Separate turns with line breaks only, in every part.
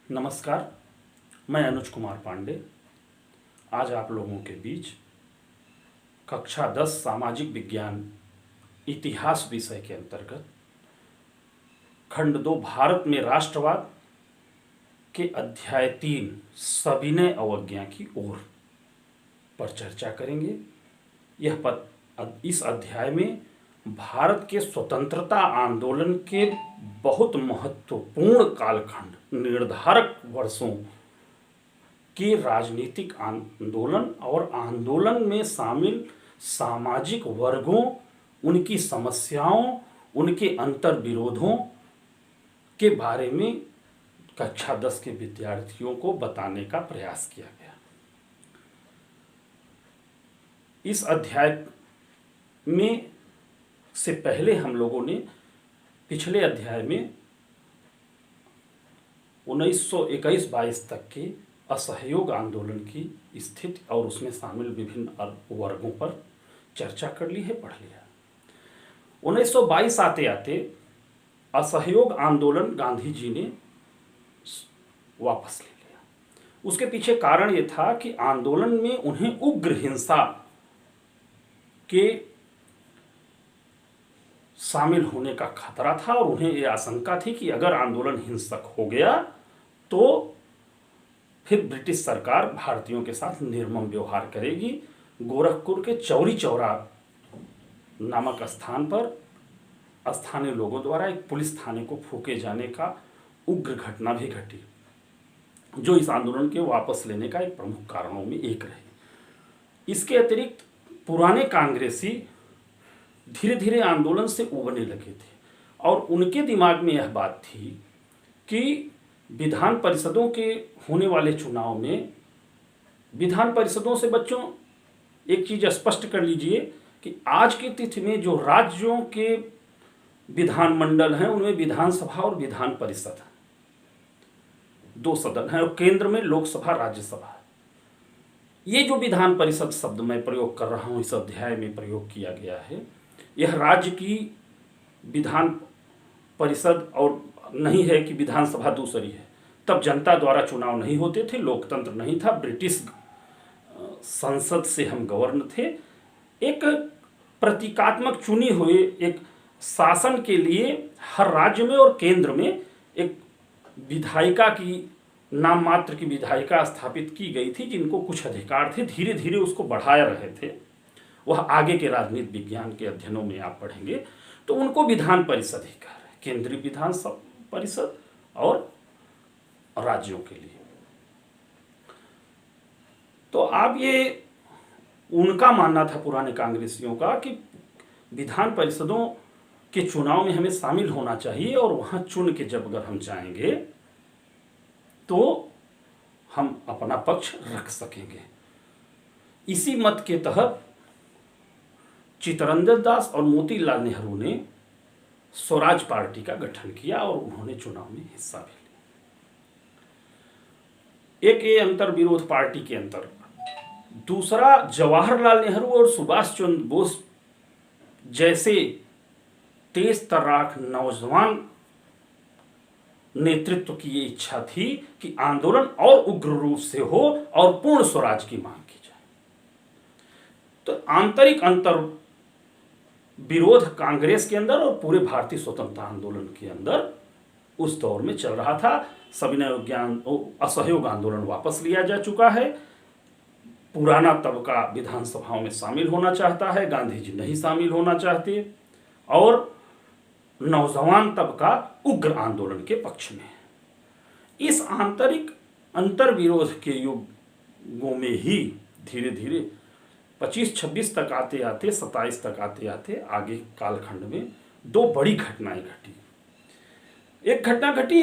नमस्कार। मैं अनुज कुमार पांडे आज आप लोगों के बीच कक्षा 10 सामाजिक विज्ञान इतिहास विषय के अंतर्गत खंड 2 भारत में राष्ट्रवाद के अध्याय 3 सविनय अवज्ञा की ओर पर चर्चा करेंगे। इस अध्याय में भारत के स्वतंत्रता आंदोलन के बहुत महत्वपूर्ण कालखंड निर्धारक वर्षों के राजनीतिक आंदोलन और आंदोलन में शामिल सामाजिक वर्गों, उनकी समस्याओं, उनके अंतर विरोधों के बारे में कक्षा 10 के विद्यार्थियों को बताने का प्रयास किया गया। इस अध्याय में से पहले हम लोगों ने पिछले अध्याय में 1921-22 तक के असहयोग आंदोलन की स्थिति और उसमें शामिल विभिन्न वर्गों पर चर्चा कर ली है, पढ़ लिया। 1922 आते आते असहयोग आंदोलन गांधी जी ने वापस ले लिया। उसके पीछे कारण ये था कि आंदोलन में उन्हें उग्र हिंसा के शामिल होने का खतरा था और उन्हें यह आशंका थी कि अगर आंदोलन हिंसक हो गया तो फिर ब्रिटिश सरकार भारतीयों के साथ निर्मम व्यवहार करेगी। गोरखपुर के चौरी चौरा नामक स्थान पर स्थानीय लोगों द्वारा एक पुलिस थाने को फूके जाने का उग्र घटना भी घटी, जो इस आंदोलन के वापस लेने का एक प्रमुख कारणों में एक रही। इसके अतिरिक्त पुराने कांग्रेसी धीरे धीरे आंदोलन से उबरने लगे थे और उनके दिमाग में यह बात थी कि विधान परिषदों के होने वाले चुनाव में, विधान परिषदों से बच्चों एक चीज स्पष्ट कर लीजिए कि आज की तिथि में जो राज्यों के विधानमंडल हैं उनमें विधानसभा और विधान परिषद दो सदन है और केंद्र में लोकसभा राज्यसभा। ये जो विधान परिषद शब्द मैं प्रयोग कर रहा हूं इस अध्याय में प्रयोग किया गया है, यह राज्य की विधान परिषद और नहीं है कि विधानसभा दूसरी है। तब जनता द्वारा चुनाव नहीं होते थे, लोकतंत्र नहीं था, ब्रिटिश संसद से हम गवर्न थे। एक प्रतीकात्मक चुनी हुई एक शासन के लिए हर राज्य में और केंद्र में एक विधायिका की नाम मात्र की विधायिका स्थापित की गई थी, जिनको कुछ अधिकार थे। धीरे धीरे उसको बढ़ाया रहे थे, वह आगे के राजनीति विज्ञान के अध्ययनों में आप पढ़ेंगे। तो उनको विधान परिषद ही कह रहे हैं, केंद्रीय विधान परिषद और राज्यों के लिए। तो अब ये उनका मानना था पुराने कांग्रेसियों का कि विधान परिषदों के चुनाव में हमें शामिल होना चाहिए और वहां चुन के जब अगर हम जाएंगे तो हम अपना पक्ष रख सकेंगे। इसी मत के तहत चित्तरंजन दास और मोतीलाल नेहरू ने स्वराज पार्टी का गठन किया और उन्होंने चुनाव में हिस्सा भी लिया। एक ये अंतर विरोध पार्टी के अंतर, दूसरा जवाहरलाल नेहरू और सुभाष चंद्र बोस जैसे तेज तर्राक नौजवान नेतृत्व की ये इच्छा थी कि आंदोलन और उग्र रूप से हो और पूर्ण स्वराज की मांग की जाए। तो आंतरिक अंतर विरोध कांग्रेस के अंदर और पूरे भारतीय स्वतंत्रता आंदोलन के अंदर उस दौर में चल रहा था। सविनय विज्ञान असहयोग आंदोलन वापस लिया जा चुका है। पुराना तबका विधानसभाओं में शामिल होना चाहता है, गांधी जी नहीं शामिल होना चाहते, और नौजवान तबका उग्र आंदोलन के पक्ष में है। इस आंतरिक अंतर विरोध के युगों में ही धीरे धीरे 25-26 तक आते आते 27 तक आते आते आगे कालखंड में दो बड़ी घटनाएं घटी। एक घटना घटी,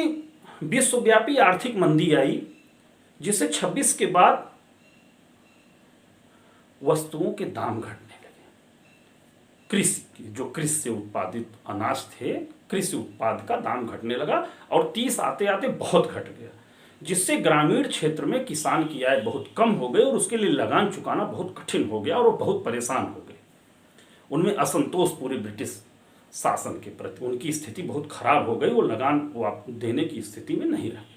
विश्वव्यापी आर्थिक मंदी आई, जिससे 26 के बाद वस्तुओं के दाम घटने लगे। कृषि की जो कृषि से उत्पादित अनाज थे, कृषि उत्पाद का दाम घटने लगा और 30 आते आते बहुत घट गया, जिससे ग्रामीण क्षेत्र में किसान की आय बहुत कम हो गई और उसके लिए लगान चुकाना बहुत कठिन हो गया और वो बहुत परेशान हो गए। उनमें असंतोष पूरे ब्रिटिश शासन के प्रति, उनकी स्थिति बहुत खराब हो गई, वो लगान देने की स्थिति में नहीं रहे।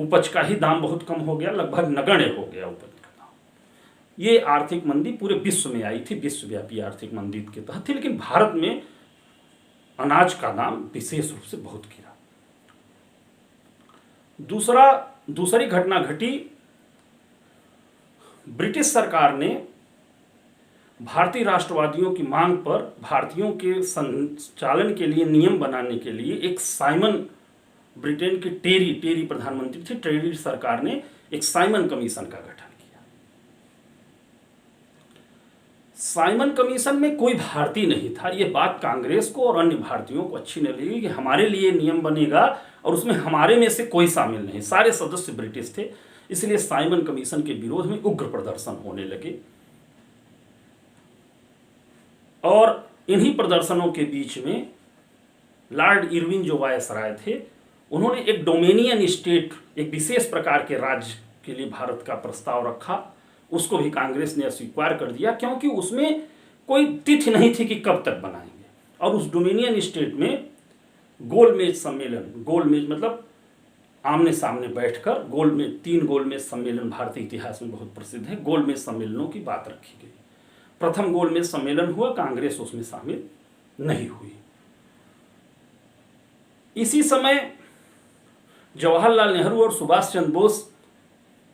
उपज का ही दाम बहुत कम हो गया, लगभग नगण्य हो गया उपज का दाम। ये आर्थिक मंदी पूरे विश्व में आई थी, विश्वव्यापी आर्थिक मंदी के तहत थी, लेकिन भारत में अनाज का दाम विशेष रूप से बहुत गिरा। दूसरी घटना घटी, ब्रिटिश सरकार ने भारतीय राष्ट्रवादियों की मांग पर भारतीयों के संचालन के लिए नियम बनाने के लिए एक साइमन, ब्रिटेन की टेरी प्रधानमंत्री थी, टेरी सरकार ने एक साइमन कमीशन का गठन किया। साइमन कमीशन में कोई भारतीय नहीं था। यह बात कांग्रेस को और अन्य भारतीयों को अच्छी नहीं लगी कि हमारे लिए नियम बनेगा और उसमें हमारे में से कोई शामिल नहीं, सारे सदस्य ब्रिटिश थे। इसलिए साइमन कमीशन के विरोध में उग्र प्रदर्शन होने लगे और इन्हीं प्रदर्शनों के बीच में लॉर्ड इरविन जो वायसराय थे, उन्होंने एक डोमिनियन स्टेट, एक विशेष प्रकार के राज्य के लिए भारत का प्रस्ताव रखा। उसको भी कांग्रेस ने अस्वीकार कर दिया, क्योंकि उसमें कोई तिथि नहीं थी कि कब तक बनाएंगे। और उस डोमिनियन स्टेट में गोलमेज सम्मेलन, गोलमेज मतलब आमने सामने बैठकर गोलमेज, 3 गोलमेज सम्मेलन भारतीय इतिहास में बहुत प्रसिद्ध है। गोलमेज सम्मेलनों की बात रखी गई। प्रथम गोलमेज सम्मेलन हुआ, कांग्रेस उसमें शामिल नहीं हुई। इसी समय जवाहरलाल नेहरू और सुभाष चंद्र बोस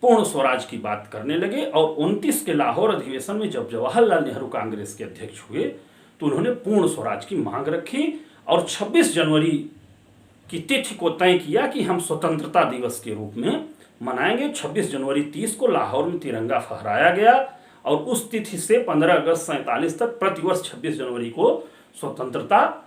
पूर्ण स्वराज की बात करने लगे और 29 के लाहौर अधिवेशन में जब जवाहरलाल नेहरू कांग्रेस के अध्यक्ष हुए तो उन्होंने पूर्ण स्वराज की मांग रखी और 26 जनवरी की तिथि को तय किया कि हम स्वतंत्रता दिवस के रूप में मनाएंगे। 26 जनवरी 30 को लाहौर में तिरंगा फहराया गया और उस तिथि से 15 अगस्त 47 तक प्रतिवर्ष 26 जनवरी को स्वतंत्रता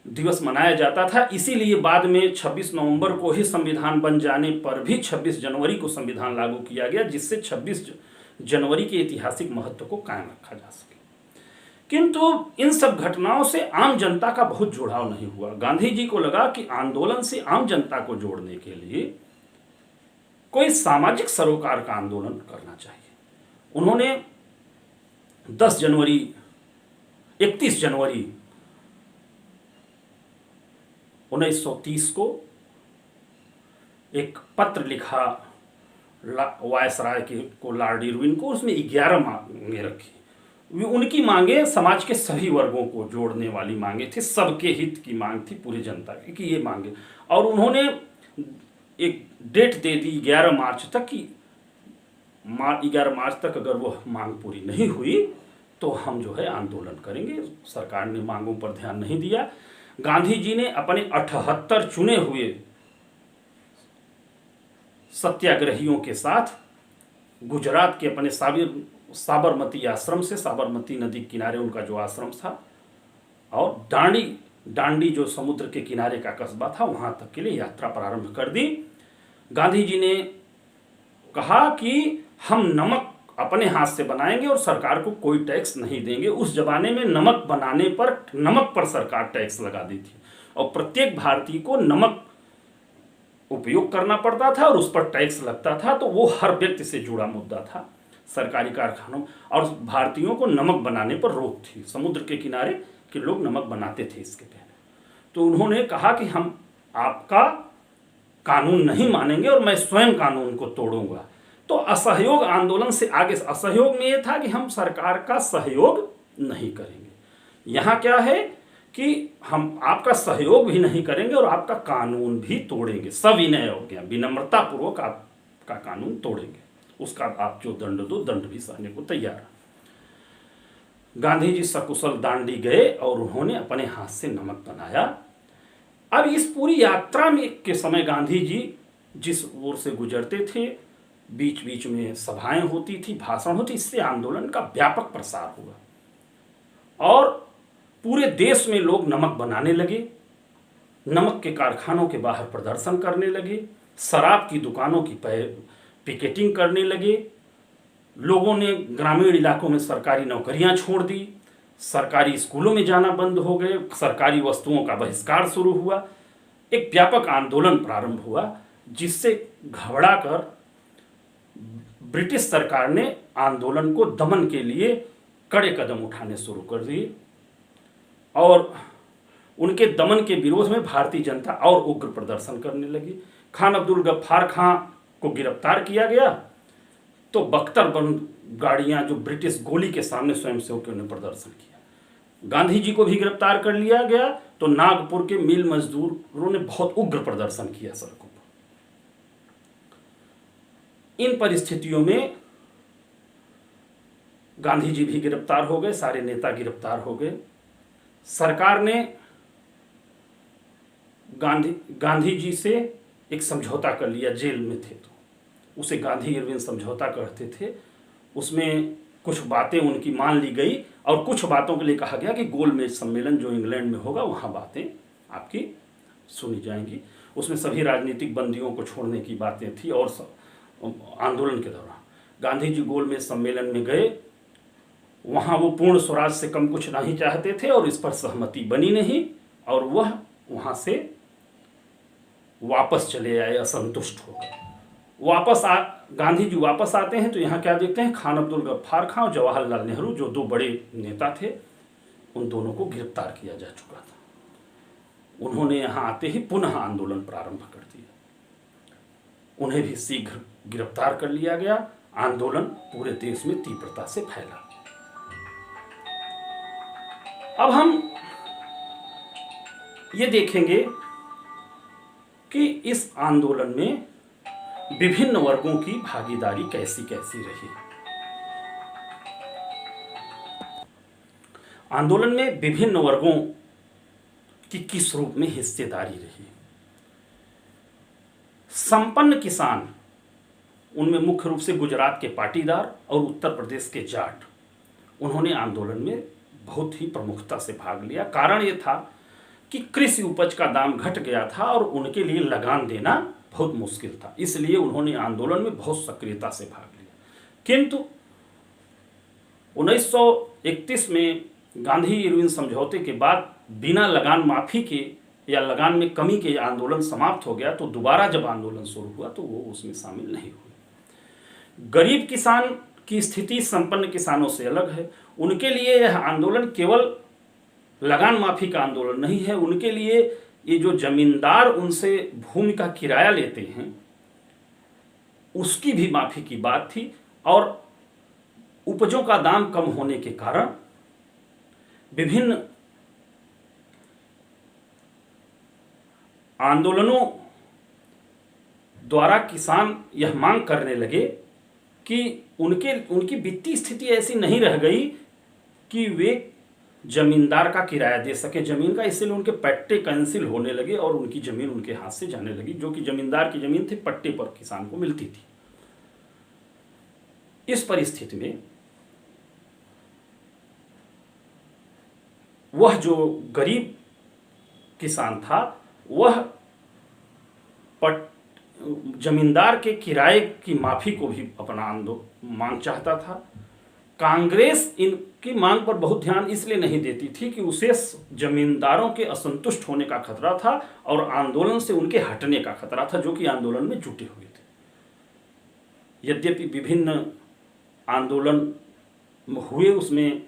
दिवस मनाया जाता था। इसीलिए बाद में 26 नवंबर को ही संविधान बन जाने पर भी 26 जनवरी को संविधान लागू किया गया, जिससे 26 जनवरी के ऐतिहासिक महत्व को कायम रखा जा सके। किंतु इन सब घटनाओं से आम जनता का बहुत जुड़ाव नहीं हुआ। गांधी जी को लगा कि आंदोलन से आम जनता को जोड़ने के लिए कोई सामाजिक सरोकार का आंदोलन करना चाहिए। उन्होंने 31 जनवरी 1930 को एक पत्र लिखा वायसराय को, लॉर्ड इरविन को। उसमें 11 मांगे रखी। उनकी मांगे समाज के सभी वर्गों को जोड़ने वाली मांगे थी, सबके हित की मांग थी, पूरी जनता की ये मांगे। और उन्होंने एक डेट दे दी 11 मार्च तक कि 11 मार्च तक अगर वो मांग पूरी नहीं हुई तो हम जो है आंदोलन करेंगे। सरकार ने मांगों पर ध्यान नहीं दिया। गांधी जी ने अपने 78 चुने हुए सत्याग्रहियों के साथ गुजरात के अपने साबरमती आश्रम से, साबरमती नदी किनारे उनका जो आश्रम था, और डांडी जो समुद्र के किनारे का कस्बा था, वहां तक के लिए यात्रा प्रारंभ कर दी। गांधी जी ने कहा कि हम नमक अपने हाथ से बनाएंगे और सरकार को कोई टैक्स नहीं देंगे। उस जमाने में नमक बनाने पर, नमक पर सरकार टैक्स लगा दी थी और प्रत्येक भारतीय को नमक उपयोग करना पड़ता था और उस पर टैक्स लगता था। तो वो हर व्यक्ति से जुड़ा मुद्दा था। सरकारी कारखानों और भारतीयों को नमक बनाने पर रोक थी। समुद्र के किनारे के लोग नमक बनाते थे इसके पहले। तो उन्होंने कहा कि हम आपका कानून नहीं मानेंगे और मैं स्वयं कानून को तोड़ूंगा। तो असहयोग आंदोलन से आगे, असहयोग में यह था कि हम सरकार का सहयोग नहीं करेंगे। यहाँ क्या है कि हम आपका सहयोग भी नहीं करेंगे और आपका कानून भी तोड़ेंगे। सविनय हो गया, विनम्रता पूर्वक आपका कानून तोड़ेंगे, उसका आप जो दंड दो, दंड भी सहने को तैयार। गांधी जी सकुशल दांडी गए और उन्होंने अपने हाथ से नमक बनाया। अब इस पूरी यात्रा में के समय गांधी जी जिस ओर से गुजरते थे, बीच बीच में सभाएं होती थी, भाषण होती, इससे आंदोलन का व्यापक प्रसार हुआ और पूरे देश में लोग नमक बनाने लगे, नमक के कारखानों के बाहर प्रदर्शन करने लगे, शराब की दुकानों की पिकेटिंग करने लगे। लोगों ने ग्रामीण इलाकों में सरकारी नौकरियां छोड़ दी, सरकारी स्कूलों में जाना बंद हो गए, सरकारी वस्तुओं का बहिष्कार शुरू हुआ। एक व्यापक आंदोलन प्रारंभ हुआ, जिससे घबरा कर ब्रिटिश सरकार ने आंदोलन को दमन के लिए कड़े कदम उठाने शुरू कर दिए और उनके दमन के विरोध में भारतीय जनता और उग्र प्रदर्शन करने लगी। खान अब्दुल गफ्फार खां को गिरफ्तार किया गया तो बख्तरबंद गाड़ियां जो ब्रिटिश गोली के सामने स्वयंसेवकों ने प्रदर्शन किया। गांधी जी को भी गिरफ्तार कर लिया गया तो नागपुर के मिल मजदूरों ने बहुत उग्र प्रदर्शन किया सड़कों पर। इन परिस्थितियों में गांधी जी भी गिरफ्तार हो गए, सारे नेता गिरफ्तार हो गए। सरकार ने गांधी जी से एक समझौता कर लिया, जेल में थे तो उसे गांधी इरविन समझौता कहते थे। उसमें कुछ बातें उनकी मान ली गई और कुछ बातों के लिए कहा गया कि गोलमेज सम्मेलन जो इंग्लैंड में होगा वहाँ बातें आपकी सुनी जाएंगी। उसमें सभी राजनीतिक बंदियों को छोड़ने की बातें थी। और आंदोलन के दौरान गांधी जी गोलमेज सम्मेलन में गए, वहाँ वो पूर्ण स्वराज से कम कुछ नहीं चाहते थे और इस पर सहमति बनी नहीं और वह वहाँ से वापस चले आए असंतुष्ट होकर। गांधी जी वापस आते हैं तो यहाँ क्या देखते हैं, खान अब्दुल गफ्फार खां और जवाहरलाल नेहरू जो दो बड़े नेता थे उन दोनों को गिरफ्तार किया जा चुका था। उन्होंने यहाँ आते ही पुनः आंदोलन प्रारंभ कर दिया। उन्हें भी शीघ्र गिरफ्तार कर लिया गया। आंदोलन पूरे देश में तीव्रता से फैला। अब हम ये देखेंगे कि इस आंदोलन में विभिन्न वर्गों की भागीदारी कैसी कैसी रही। आंदोलन में विभिन्न वर्गों की किस रूप में हिस्सेदारी रही। संपन्न किसान, उनमें मुख्य रूप से गुजरात के पाटीदार और उत्तर प्रदेश के जाट, उन्होंने आंदोलन में बहुत ही प्रमुखता से भाग लिया। कारण ये था कि कृषि उपज का दाम घट गया था और उनके लिए लगान देना बहुत मुश्किल था, इसलिए उन्होंने आंदोलन में बहुत सक्रियता से भाग लिया। किंतु 1931 में गांधी इरविन समझौते के बाद बिना लगान माफी के या लगान में कमी के आंदोलन समाप्त हो गया। तो दोबारा जब आंदोलन शुरू हुआ तो वो उसमें शामिल नहीं हुए। गरीब किसान की स्थिति संपन्न किसानों से अलग है। उनके लिए यह आंदोलन केवल लगान माफी का आंदोलन नहीं है, उनके लिए ये जो जमींदार उनसे भूमि का किराया लेते हैं उसकी भी माफी की बात थी। और उपजों का दाम कम होने के कारण विभिन्न आंदोलनों द्वारा किसान यह मांग करने लगे कि उनकी वित्तीय स्थिति ऐसी नहीं रह गई कि वे जमींदार का किराया दे सके जमीन का, इसलिए उनके पट्टे कैंसिल होने लगे और उनकी जमीन उनके हाथ से जाने लगी। जो कि जमींदार की जमीन थी पट्टे पर किसान को मिलती थी। इस परिस्थिति में वह जो गरीब किसान था वह जमींदार के किराए की माफी को भी अपना मांग चाहता था। कांग्रेस इनकी मांग पर बहुत ध्यान इसलिए नहीं देती थी कि उसे जमींदारों के असंतुष्ट होने का खतरा था और आंदोलन से उनके हटने का खतरा था, जो कि आंदोलन में जुटे हुए थे। यद्यपि विभिन्न आंदोलन हुए, उसमें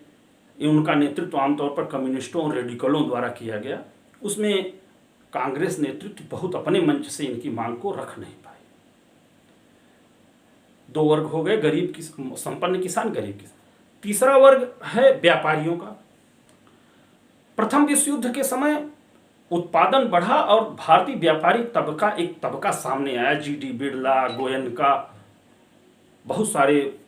उनका नेतृत्व आमतौर पर कम्युनिस्टों और रेडिकलों द्वारा किया गया। उसमें कांग्रेस नेतृत्व बहुत अपने मंच से इनकी मांग को रख नहीं पाए। दो वर्ग हो गए, गरीब संपन्न किसान, गरीब किसान। तीसरा वर्ग है व्यापारियों का। प्रथम विश्व युद्ध के समय उत्पादन बढ़ा और भारतीय व्यापारी तबका एक तबका सामने आया। जीडी बिड़ला, गोयनका, बहुत सारे,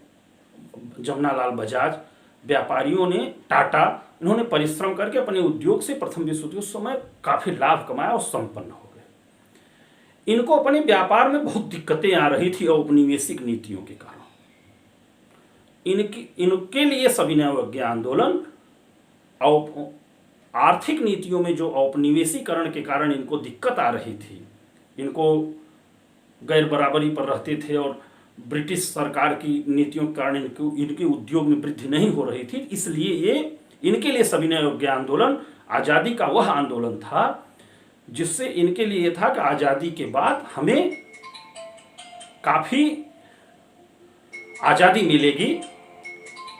जमनालाल बजाज, व्यापारियों ने, टाटा, इन्होंने परिश्रम करके अपने उद्योग से प्रथम विश्व युद्ध के समय काफी लाभ कमाया और संपन्न हो गए। इनको अपने व्यापार में बहुत दिक्कतें आ रही थी औपनिवेशिक नीतियों के कारण। इनके लिए सविनय अवज्ञा आंदोलन और आर्थिक नीतियों में जो औपनिवेशीकरण के कारण इनको दिक्कत आ रही थी, इनको गैर बराबरी पर रहते थे और ब्रिटिश सरकार की नीतियों के कारण इनके उद्योग में वृद्धि नहीं हो रही थी, इसलिए ये इनके लिए सविनय अवज्ञा आंदोलन आज़ादी का वह आंदोलन था जिससे इनके लिए था कि आज़ादी के बाद हमें काफ़ी आज़ादी मिलेगी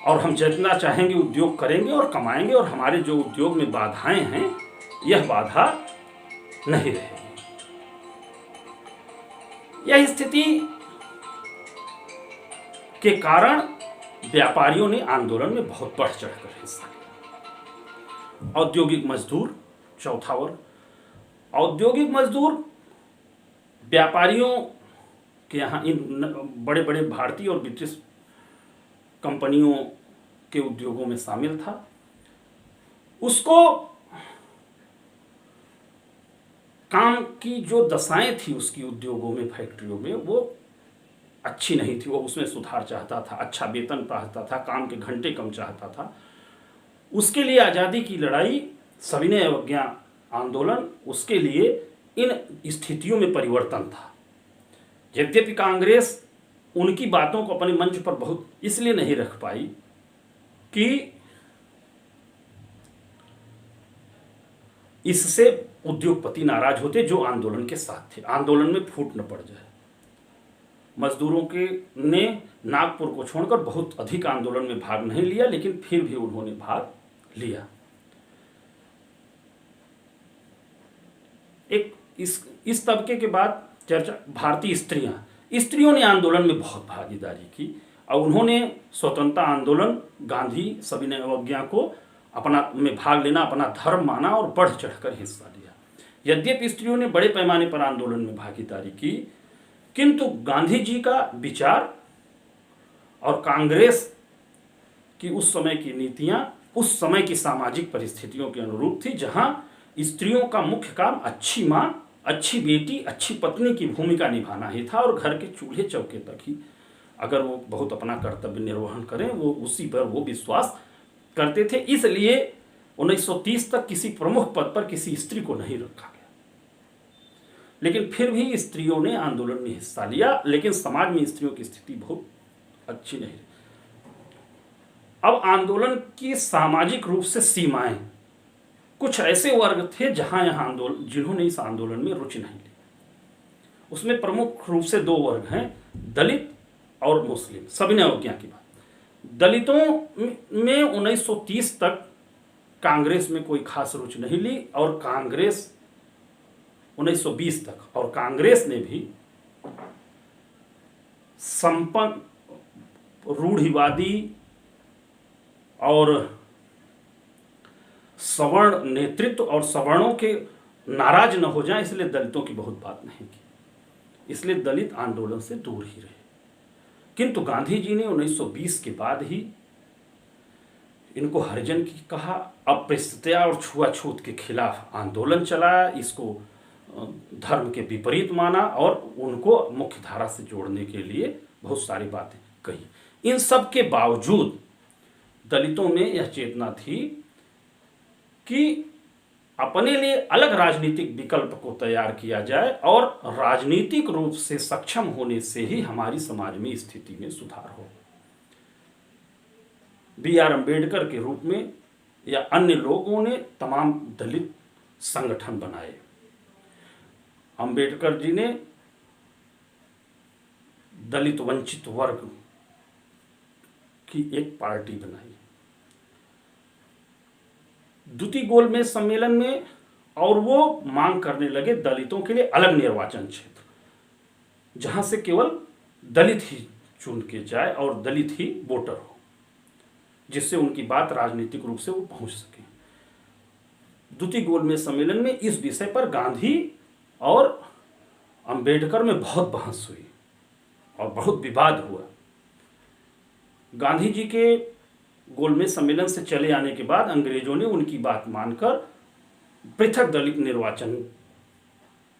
और हम जितना चाहेंगे उद्योग करेंगे और कमाएंगे, और हमारे जो उद्योग में बाधाएं हैं यह बाधा नहीं रहेगी। यह स्थिति के कारण व्यापारियों ने आंदोलन में बहुत बढ़ चढ़कर हिस्सा लिया। औद्योगिक मजदूर, चौथा वर्ग, औद्योगिक मजदूर व्यापारियों के यहाँ इन बड़े बड़े भारतीय और ब्रिटिश कंपनियों के उद्योगों में शामिल था। उसको काम की जो दशाएं थी उसकी उद्योगों में, फैक्ट्रियों में, वो अच्छी नहीं थी। वो उसमें सुधार चाहता था, अच्छा वेतन चाहता था, काम के घंटे कम चाहता था। उसके लिए आज़ादी की लड़ाई, सविनय अवज्ञा आंदोलन, उसके लिए इन स्थितियों में परिवर्तन था। यद्यपि कांग्रेस उनकी बातों को अपने मंच पर बहुत इसलिए नहीं रख पाई कि इससे उद्योगपति नाराज होते जो आंदोलन के साथ थे, आंदोलन में फूट न पड़ जाए। मजदूरों के ने नागपुर को छोड़कर बहुत अधिक आंदोलन में भाग नहीं लिया, लेकिन फिर भी उन्होंने भाग लिया। एक इस तबके के बाद चर्चा, भारतीय स्त्रियों ने आंदोलन में बहुत भागीदारी की और उन्होंने स्वतंत्रता आंदोलन, गांधी सविनय अवज्ञा को में भाग लेना अपना धर्म माना और बढ़ चढ़कर हिस्सा लिया। यद्यपि स्त्रियों ने बड़े पैमाने पर आंदोलन में भागीदारी की, किंतु गांधी जी का विचार और कांग्रेस की उस समय की नीतियां उस समय की सामाजिक परिस्थितियों के अनुरूप थी, जहां स्त्रियों का मुख्य काम अच्छी मां, अच्छी बेटी, अच्छी पत्नी की भूमिका निभाना ही था और घर के चूल्हे चौके तक ही अगर वो बहुत अपना कर्तव्य निर्वहन करें, वो उसी पर वो विश्वास करते थे। इसलिए 1930 तक किसी प्रमुख पद पर किसी स्त्री को नहीं रखा गया, लेकिन फिर भी स्त्रियों ने आंदोलन में हिस्सा लिया, लेकिन समाज में स्त्रियों की स्थिति बहुत अच्छी नहीं रही। अब आंदोलन की सामाजिक रूप से सीमाएं, कुछ ऐसे वर्ग थे जहां यह आंदोलन, जिन्होंने इस आंदोलन में रुचि नहीं ली। उसमें प्रमुख रूप से दो वर्ग हैं, दलित और मुस्लिम। सविनय अवज्ञा की बात, दलितों में 1930 तक कांग्रेस में कोई खास रुचि नहीं ली और कांग्रेस 1920 तक, और कांग्रेस ने भी संपन्न, रूढ़िवादी और सवर्ण नेतृत्व और सवर्णों के नाराज न हो जाएं, इसलिए दलितों की बहुत बात नहीं की, इसलिए दलित आंदोलन से दूर ही रहे। किंतु गांधी जी ने 1920 के बाद ही इनको हरिजन की कहा, अस्पृश्यता और छुआछूत के खिलाफ आंदोलन चलाया, इसको धर्म के विपरीत माना और उनको मुख्य धारा से जोड़ने के लिए बहुत सारी बातें कही। इन सब के बावजूद दलितों में यह चेतना थी कि अपने लिए अलग राजनीतिक विकल्प को तैयार किया जाए और राजनीतिक रूप से सक्षम होने से ही हमारी समाज में स्थिति में सुधार हो। B.R. अम्बेडकर के रूप में या अन्य लोगों ने तमाम दलित संगठन बनाए। अम्बेडकर जी ने दलित वंचित वर्ग की एक पार्टी बनाई। द्वितीय गोलमेज सम्मेलन में, और वो मांग करने लगे दलितों के लिए अलग निर्वाचन क्षेत्र, जहां से केवल दलित ही चुन के जाए और दलित ही वोटर हो, जिससे उनकी बात राजनीतिक रूप से वो पहुंच सके। द्वितीय गोलमेज सम्मेलन में इस विषय पर गांधी और अंबेडकर में बहुत बहस हुई और बहुत विवाद हुआ। गांधी जी के गोलमेज सम्मेलन से चले आने के बाद अंग्रेजों ने उनकी बात मानकर पृथक दलित निर्वाचन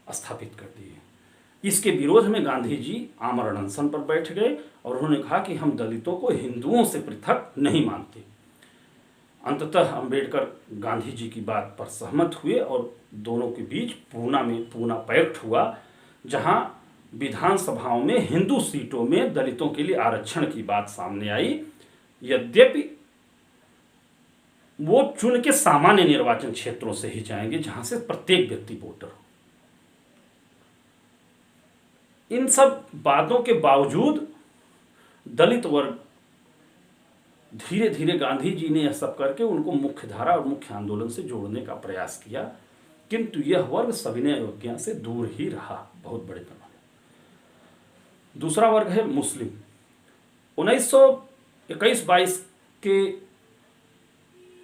स्थापित कर दिए। इसके विरोध में गांधी जी आमरण अनशन पर बैठ गए और उन्होंने कहा कि हम दलितों को हिंदुओं से पृथक नहीं मानते। अंततः अंबेडकर गांधी जी की बात पर सहमत हुए और दोनों के बीच पूना पैक्ट हुआ, जहां विधानसभाओं में हिंदू सीटों में दलितों के लिए आरक्षण की बात सामने आई। यद्यपि वो चुन के सामान्य निर्वाचन क्षेत्रों से ही जाएंगे जहां से प्रत्येक व्यक्ति वोटर हो। इन सब बातों के बावजूद दलित वर्ग धीरे धीरे, गांधी जी ने यह सब करके उनको मुख्य धारा और मुख्य आंदोलन से जोड़ने का प्रयास किया किंतु यह वर्ग सविनय अवज्ञा से दूर ही रहा बहुत बड़े पैमाने। दूसरा वर्ग है मुस्लिम। 1921-22 के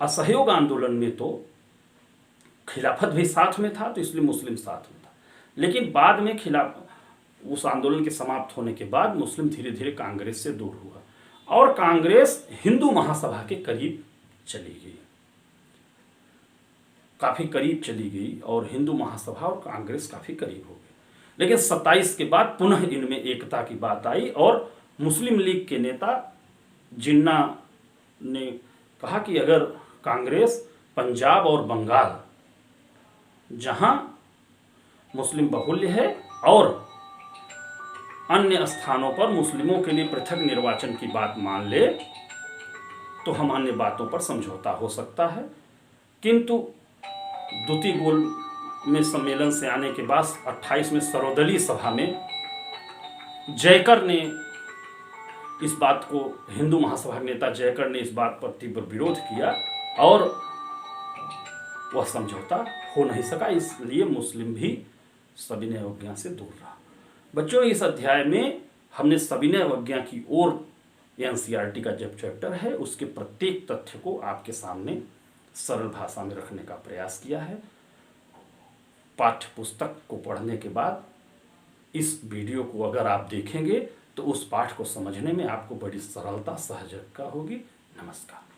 असहयोग आंदोलन में तो खिलाफत भी साथ में था, तो इसलिए मुस्लिम साथ में था। लेकिन बाद में उस आंदोलन के समाप्त होने के बाद मुस्लिम धीरे धीरे कांग्रेस से दूर हुआ और कांग्रेस हिंदू महासभा के करीब चली गई, काफी करीब चली गई और हिंदू महासभा और कांग्रेस काफी करीब हो गए। लेकिन 27 के बाद पुनः इनमें एकता की बात आई और मुस्लिम लीग के नेता जिन्ना ने कहा कि अगर कांग्रेस पंजाब और बंगाल जहां मुस्लिम बहुल्य है और अन्य स्थानों पर मुस्लिमों के लिए पृथक निर्वाचन की बात मान ले तो हम अन्य बातों पर समझौता हो सकता है। किंतु द्वितीय गोल में सम्मेलन से आने के बाद 28 में सर्वदलीय सभा में जयकर ने इस बात को, हिंदू महासभा के नेता जयकर ने इस बात पर तीव्र विरोध किया और वह समझौता हो नहीं सका, इसलिए मुस्लिम भी सविनय अवज्ञा से दूर रहा। बच्चों, इस अध्याय में हमने सविनय अवज्ञा की ओर एनसीईआरटी का जब चैप्टर है उसके प्रत्येक तथ्य को आपके सामने सरल भाषा में रखने का प्रयास किया है। पाठ्य पुस्तक को पढ़ने के बाद इस वीडियो को अगर आप देखेंगे तो उस पाठ को समझने में आपको बड़ी सरलता सहजता होगी। नमस्कार।